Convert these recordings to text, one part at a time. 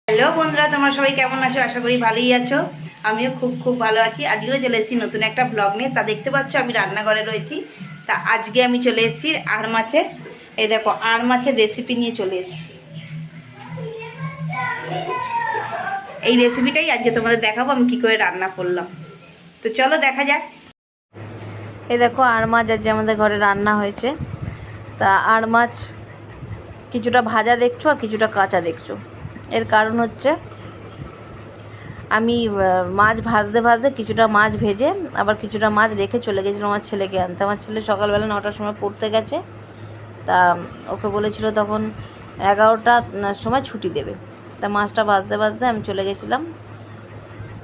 Hello বন্ধুরা, তোমরা সবাই কেমন আছো? আশা করি ভালোই আছো। আমিও খুব খুব ভালো আছি। আজকেও চলে এসেছি নতুন একটা ব্লগ নিয়ে। তা দেখতে পাচ্ছ আমি রান্নাঘরে রয়েছি। তা আজকে আমি চলে এসেছি আড় মাছের, এই দেখো আড় মাছের রেসিপি নিয়ে চলে এসেছি। এই রেসিপিটাই আজকে তোমাদের দেখাবো আমি কি করে রান্না করলাম। তো চলো দেখা যাক। এই দেখো আড় মাছ আজকে আমাদের ঘরে রান্না হয়েছে। তা আড় মাছ কিছুটা ভাজা দেখছো আর কিছুটা কাঁচা দেখছো। এর কারণ হচ্ছে আমি মাছ ভাজতে ভাজতে কিছুটা মাছ ভেজে আবার কিছুটা মাছ রেখে চলে গেছিলাম আমার ছেলেকে আনতে। আমার ছেলে সকালবেলা 9টার সময় পড়তে গেছে। তা ওকে বলেছিল তখন 11টার সময় ছুটি দেবে। তা মাছটা ভাজতে ভাজতে আমি চলে গেছিলাম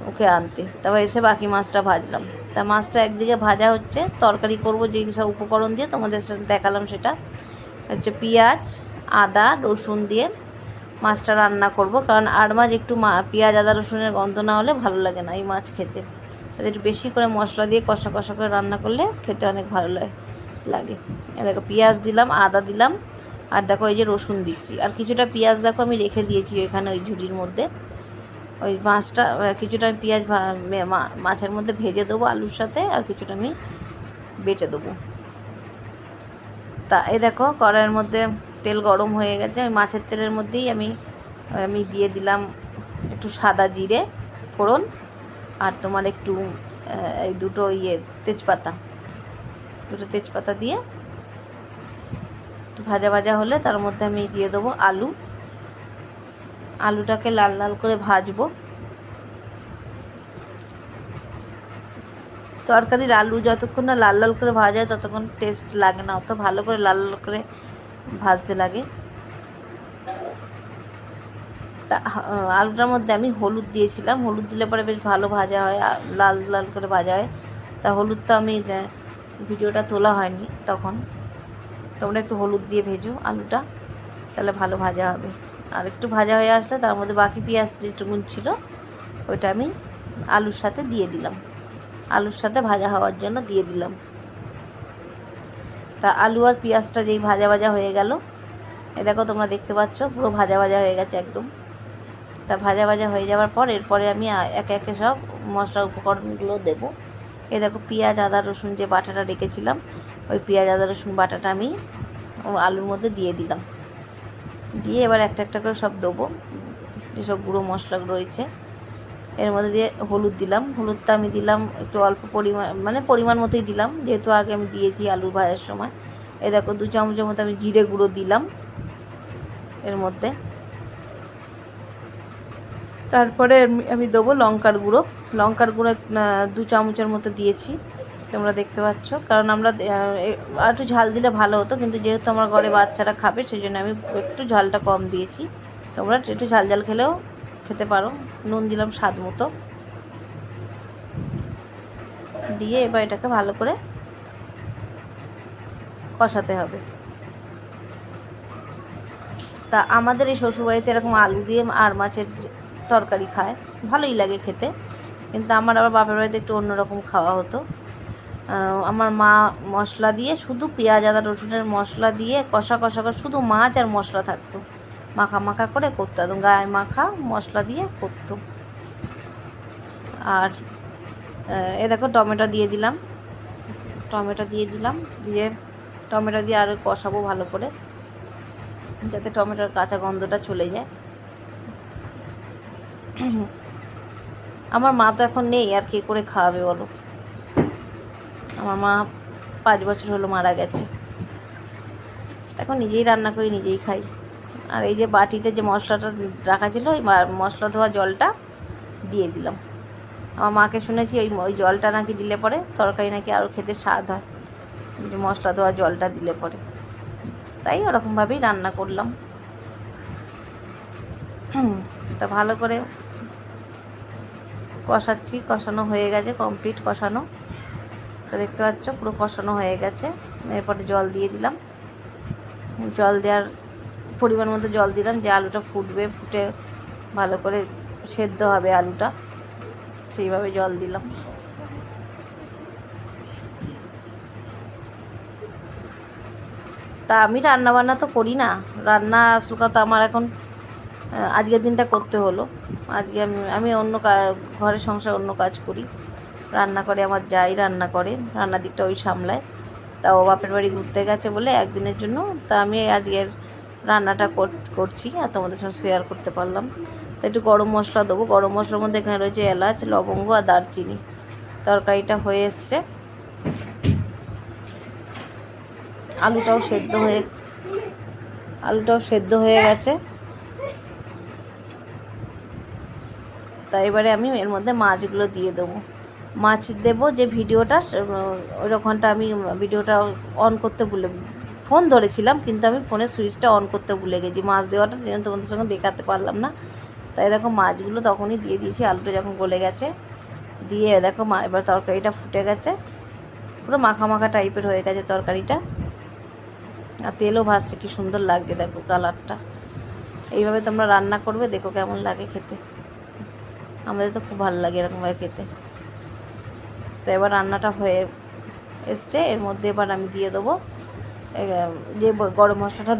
ওকে আনতে। তারপর এসে বাকি মাছটা ভাজলাম। তা মাছটা একদিকে ভাজা হচ্ছে, তরকারি করব যেই সব উপকরণ দিয়ে তোমাদের সাথে দেখালাম সেটা হচ্ছে পেঁয়াজ, আদা, রসুন দিয়ে মাছটা রান্না করব। কারণ আড় মাছ একটু পেঁয়াজ, আদা, রসুনের গন্ধ না হলে ভালো লাগে না এই মাছ খেতে। তাদের একটু বেশি করে মশলা দিয়ে কষা কষা করে রান্না করলে খেতে অনেক ভালো লাগে। দেখো পেঁয়াজ দিলাম, আদা দিলাম, আর দেখো এই যে রসুন দিচ্ছি। আর কিছুটা পেঁয়াজ দেখো আমি রেখে দিয়েছি ওইখানে ওই ঝুড়ির মধ্যে। ওই মাছটা কিছুটা আমি পেঁয়াজ মাছের মধ্যে ভেজে দেবো আলুর সাথে, আর কিছুটা আমি বেটে দেবো। তা এই দেখো কড়াইয়ের মধ্যে তেল গরম হয়ে গেছে। ওই মাছের তেলের মধ্যেই আমি দিয়ে দিলাম একটু সাদা জিরে ফোড়ন, আর তোমার একটু এই দুটো তেজপাতা দিয়ে একটু ভাজা ভাজা হলে তার মধ্যে আমি দিয়ে দেবো আলুটাকে লাল লাল করে ভাজবো। তরকারির আলু যতক্ষণ না লাল লাল করে ভাজা হয় ততক্ষণ টেস্ট লাগে না, অত ভালো করে লাল লাল করে ভাজতে লাগে। তা আলুটার মধ্যে আমি হলুদ দিয়েছিলাম, হলুদ দিলে পরে বেশ ভালো ভাজা হয়, লাল লাল করে ভাজা হয়। তা হলুদটা আমি ভিডিওটা তোলা হয়নি তখন, তোমরা একটু হলুদ দিয়ে ভেজো আলুটা, তাহলে ভালো ভাজা হবে। আর একটু ভাজা হয়ে আসলে তার মধ্যে বাকি পেঁয়াজ যেটুকুন ছিল ওইটা আমি আলুর সাথে দিয়ে দিলাম, আলুর সাথে ভাজা হওয়ার জন্য দিয়ে দিলাম। তা আলু আর পেঁয়াজটা যেই ভাজা ভাজা হয়ে গেল, এ দেখো তোমরা দেখতে পাচ্ছ পুরো ভাজা ভাজা হয়ে গেছে একদম। তা ভাজা ভাজা হয়ে যাওয়ার পর এরপরে আমি একে একে সব মশলার উপকরণগুলো দেবো। এই দেখো পেঁয়াজ, আদা, রসুন যে বাটাটা রেখেছিলাম ওই পেঁয়াজ, আদা, রসুন বাটাটা আমি আলুর মধ্যে দিয়ে দিলাম। দিয়ে এবার একটা একটা করে সব দেবো যেসব গুঁড়ো মশলাগুলো রয়েছে। এর মধ্যে দিয়ে হলুদ দিলাম, হলুদটা আমি দিলাম একটু অল্প পরিমাণ, মানে পরিমাণ মতোই দিলাম যেহেতু আগে আমি দিয়েছি আলু ভাজার সময়। এই দেখো 2 চামচের মতো আমি জিরে গুঁড়ো দিলাম এর মধ্যে। তারপরে আমি দেবো লঙ্কার গুঁড়ো 2 চামচের মতো দিয়েছি, তোমরা দেখতে পাচ্ছ। কারণ আমরা একটু ঝাল দিলে ভালো হতো, কিন্তু যেহেতু আমার ঘরে বাচ্চারা খাবে সেই জন্য আমি একটু ঝালটা কম দিয়েছি। তোমরা একটু ঝাল ঝাল খেলেও খেতে পারো। নুন দিলাম স্বাদ মতো, দিয়ে এবার এটাকে ভালো করে কষাতে হবে। তা আমাদের এই শ্বশুরবাড়িতে এরকম আলু দিয়ে আর মাছের তরকারি খায়, ভালোই লাগে খেতে। কিন্তু আমার আবার বাপের বাড়িতে একটু অন্যরকম খাওয়া হতো। আমার মা মশলা দিয়ে শুধু পেঁয়াজ, আদা, রসুনের মশলা দিয়ে কষা কষা করে শুধু মাছ আর মশলা থাকতো, মাখা মাখা করে করতো, একদম গায়ে মাখা মশলা দিয়ে করতো। আর এ দেখো টমেটো দিয়ে দিলাম, দিয়ে টমেটো দিয়ে আরও কষাবো ভালো করে যাতে টমেটোর কাঁচা গন্ধটা চলে যায়। আমার মা তো এখন নেই, আর কে করে খাওয়াবে বলো। আমার মা 5 বছর হলো মারা গেছে। এখন নিজেই রান্না করি, নিজেই খাই। আর এই যে বাটিতে যে মশলাটা রাখা ছিল ওই মশলা ধোয়া জলটা দিয়ে দিলাম। আমার মাকে শুনেছি ওই জলটা নাকি দিলে পরে তরকারি নাকি আরও খেতে স্বাদ হয়, যে মশলা ধোয়া জলটা দিলে পরে। তাই ওরকমভাবেই রান্না করলাম। তা ভালো করে কষাচ্ছি, কষানো হয়ে গেছে, কমপ্লিট কষানো। তো দেখতে পাচ্ছ পুরো কষানো হয়ে গেছে। এরপরে জল দিয়ে দিলাম, জল দেওয়ার পরিমাণ মতো জল দিলাম, যে আলুটা ফুটবে, ফুটে ভালো করে সেদ্ধ হবে আলুটা, সেইভাবে জল দিলাম। তা আমি রান্না বান্না তো করি না, রান্না আসল কথা আমার এখন আজকের দিনটা করতে হলো। আজকে আমি অন্য ঘরের সংসার অন্য কাজ করি, রান্না করে আমার যাই রান্না করে, রান্নার দিকটা ওই সামলায়। তা ও বাপের বাড়ি ঘুরতে গেছে বলে একদিনের জন্য, তা আমি আজকের রান্নাটা করছি আর তোমাদের সঙ্গে শেয়ার করতে পারলাম। তা একটু গরম মশলা দেবো। গরম মশলার মধ্যে এখানে রয়েছে এলাচ, লবঙ্গ আর দারচিনি। তরকারিটা হয়ে এসছে, আলুটাও সেদ্ধ হয়ে গেছে। তাই এবারে আমি এর মধ্যে মাছগুলো দিয়ে দেবো। মাছ দেবো যে ভিডিওটা, ওইরকমটা আমি ভিডিওটা অন করতে ফোন ধরেছিলাম, কিন্তু আমি ফোনের সুইচটা অন করতে ভুলে গেছি। মাছ দেওয়াটা যেন তোমাদের সঙ্গে দেখাতে পারলাম না। তাই দেখো মাছগুলো তখনই দিয়ে দিয়েছি, আলুটা যখন গলে গেছে। দিয়ে দেখো এবার তরকারিটা ফুটে গেছে, পুরো মাখা মাখা টাইপের হয়ে গেছে তরকারিটা। আর তেলও ভাজছে, কি সুন্দর লাগছে দেখো কালারটা। এইভাবে তোমরা রান্না করবে, দেখো কেমন লাগে খেতে। আমাদের তো খুব ভালো লাগে এরকমভাবে খেতে। তো এবার রান্নাটা হয়ে এসছে, এর মধ্যে এবার আমি দিয়ে দেবো যে গরম মশলাটা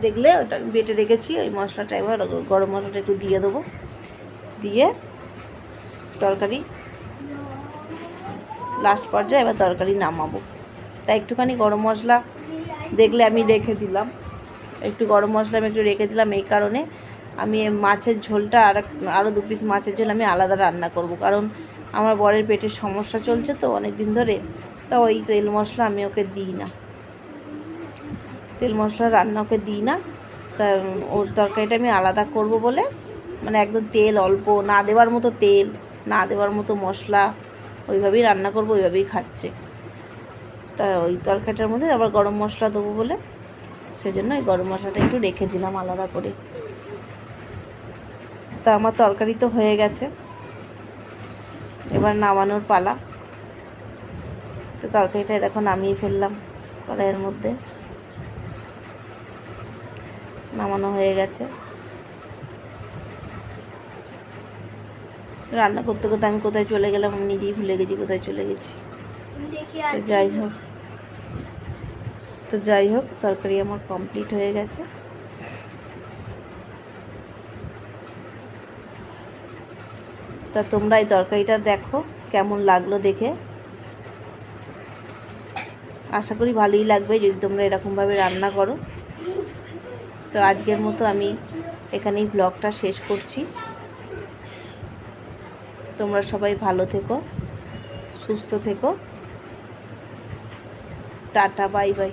দেখলে ওটা বেটে রেখেছি, ওই মশলাটা এবার গরম মশলাটা একটু দিয়ে দেবো। দিয়ে তরকারি লাস্ট পর্যায়ে এবার তরকারি নামাবো। তাই একটুখানি গরম মশলা দেখলে আমি রেখে দিলাম, একটু গরম মশলা আমি একটু রেখে দিলাম। এই কারণে আমি মাছের ঝোলটা আরও 2 পিস মাছের ঝোল আমি আলাদা রান্না করব, কারণ আমার বরের পেটের সমস্যা চলছে তো অনেক দিন ধরে। তা ওই তেল মশলা আমি ওকে দিই না, তেল মশলা রান্না ওকে দিই না। তা ওর তরকারিটা আমি আলাদা করব বলে, মানে একদম তেল অল্প, না দেওয়ার মতো তেল, না দেওয়ার মতো মশলা, ওইভাবেই রান্না করব, ওইভাবেই খাচ্ছে। তা ওই তরকারিটার মধ্যে আবার গরম মশলা দেবো বলে, সেজন্য ওই গরম মশলাটা একটু রেখে দিলাম আলাদা করে। তা আমার তরকারি তো হয়ে গেছে, এবার নামানোর পালা। তো তরকারিটা দেখো নামিয়ে ফেললাম কড়াইয়ের মধ্যে, নামানো হয়ে গেছে। রান্না করতে করতে আমি কোথায় চলে গেলাম আমি নিজেই ভুলে গেছি কোথায় চলে গেছি। তো যাই হোক তরকারি আমার কমপ্লিট হয়ে গেছে। তা তোমরা এই তরকারিটা দেখো কেমন লাগলো দেখে। আশা করি ভালোই লাগবে যদি তোমরা এরকমভাবে রান্না করো। তো আজকের মতো আমি এখানেই ব্লগটা শেষ করছি। তোমরা সবাই ভালো থেকো, সুস্থ থেকো। Tata, bye bye.